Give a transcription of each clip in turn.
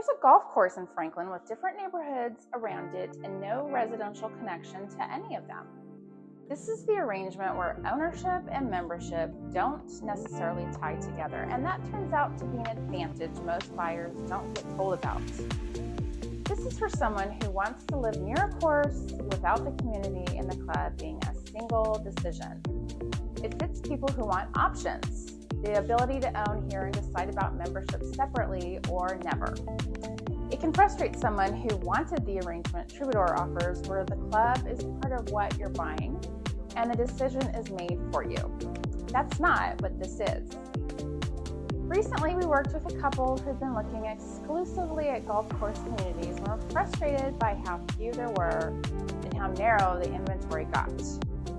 There's a golf course in Franklin with different neighborhoods around it and no residential connection to any of them. This is the arrangement where ownership and membership don't necessarily tie together, and that turns out to be an advantage most buyers don't get told about. This is for someone who wants to live near a course without the community and the club being a single decision. It fits people who want options, the ability to own here and decide about membership separately or never. It can frustrate someone who wanted the arrangement Troubadour offers, where the club is part of what you're buying and the decision is made for you. That's not what this is. Recently, we worked with a couple who'd been looking exclusively at golf course communities and were frustrated by how few there were and how narrow the inventory got.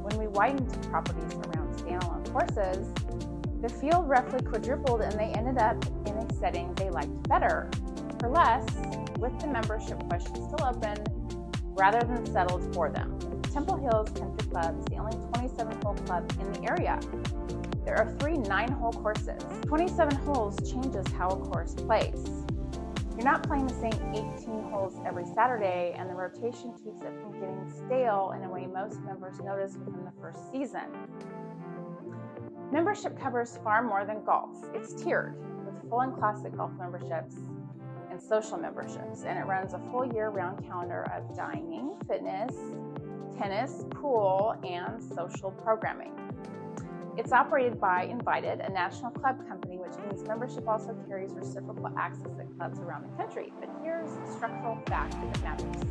When we widened to properties around standalone courses, the field roughly quadrupled and they ended up in a setting they liked better, for less, with the membership question still open, rather than settled for them. Temple Hills Country Club is the only 27-hole club in the area. There are 3 9-hole courses. 27 holes changes how a course plays. You're not playing the same 18 holes every Saturday, and the rotation keeps it from getting stale in a way most members notice within the first season. Membership covers far more than golf. It's tiered, with full and classic golf memberships and social memberships, and it runs a full year-round calendar of dining, fitness, tennis, pool, and social programming. It's operated by Invited, a national club company, which means membership also carries reciprocal access at clubs around the country. But here's the structural fact that matters.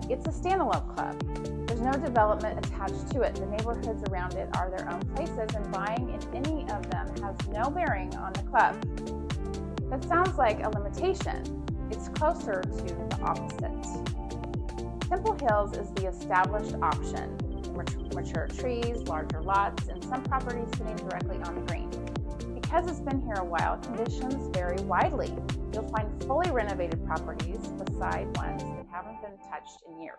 It's a standalone club. There's no development attached to it. The neighborhoods around it are their own places, and buying in any of them has no bearing on the club. That sounds like a limitation. It's closer to the opposite. Temple Hills is the established option. Mature trees, larger lots, and some properties sitting directly on the green. Because it's been here a while, conditions vary widely. You'll find fully renovated properties beside ones that haven't been touched in years,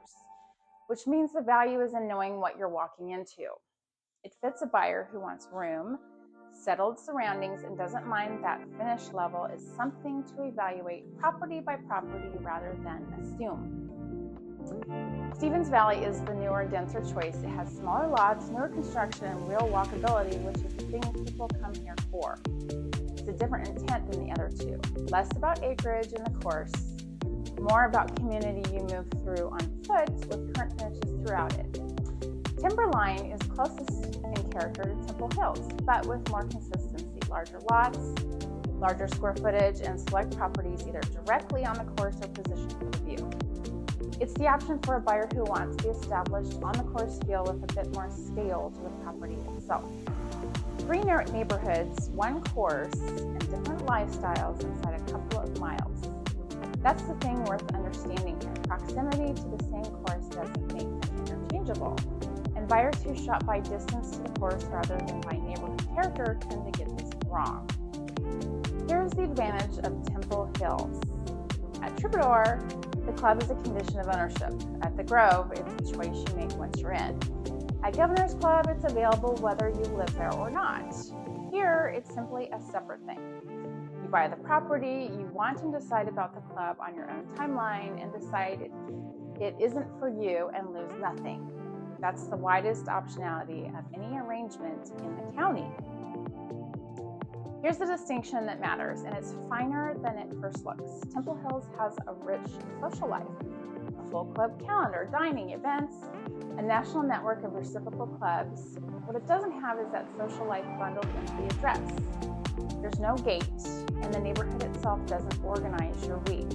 which means the value is in knowing what you're walking into. It fits a buyer who wants room, settled surroundings, and doesn't mind that finish level is something to evaluate property by property rather than assume. Stevens Valley is the newer, denser choice. It has smaller lots, newer construction, and real walkability, which is the thing people come here for. It's a different intent than the other two. Less about acreage in the course, more about community you move through on foot with current finishes throughout it. Timberline is closest in character to Temple Hills, but with more consistency. Larger lots, larger square footage, and select properties either directly on the course or positioned for the view. It's the option for a buyer who wants the established on-the-course feel with a bit more scale to the property itself. 3 neighborhoods, 1 course, and different lifestyles inside a couple of miles. That's the thing worth understanding here. Proximity to the same course doesn't make them interchangeable, and buyers who shop by distance to the course rather than by neighborhood character tend to get this wrong. Here's the advantage of Temple Hills. At Troubadour, the club is a condition of ownership. At the Grove, it's a choice you make once you're in. At Governor's Club, it's available whether you live there or not. Here, it's simply a separate thing. You buy the property, you want and decide about the club on your own timeline and decide it isn't for you and lose nothing. That's the widest optionality of any arrangement in the county. Here's the distinction that matters, and it's finer than it first looks. Temple Hills has a rich social life, a full club calendar, dining, events, a national network of reciprocal clubs. What it doesn't have is that social life bundled into the address. There's no gate, and the neighborhood itself doesn't organize your week.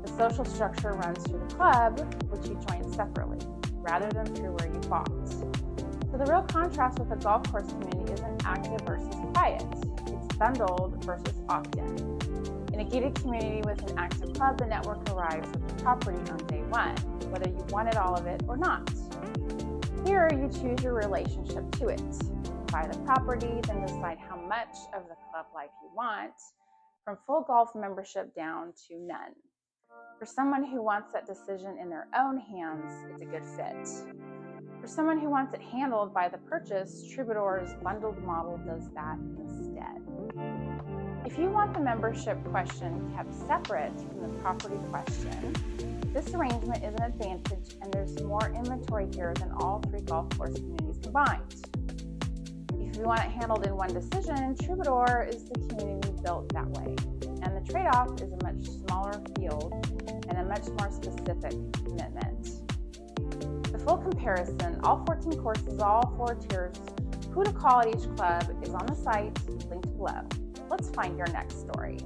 The social structure runs through the club, which you join separately, rather than through where you bought. So the real contrast with a golf course community isn't active versus quiet. It's bundled versus opt-in. In a gated community with an active club, the network arrives with the property on day 1, whether you wanted all of it or not. Here, you choose your relationship to it. Buy the property, then decide how much of the club life you want, from full golf membership down to none. For someone who wants that decision in their own hands, it's a good fit. For someone who wants it handled by the purchase, Troubadour's bundled model does that instead. If you want the membership question kept separate from the property question, this arrangement is an advantage, and there's more inventory here than all 3 golf course communities combined. If you want it handled in one decision, Troubadour is the community built that way, and the trade-off is a much smaller field and a much more specific commitment. The full comparison, all 14 courses, all 4 tiers, who to call at each club is on the site linked below. Let's find your next story.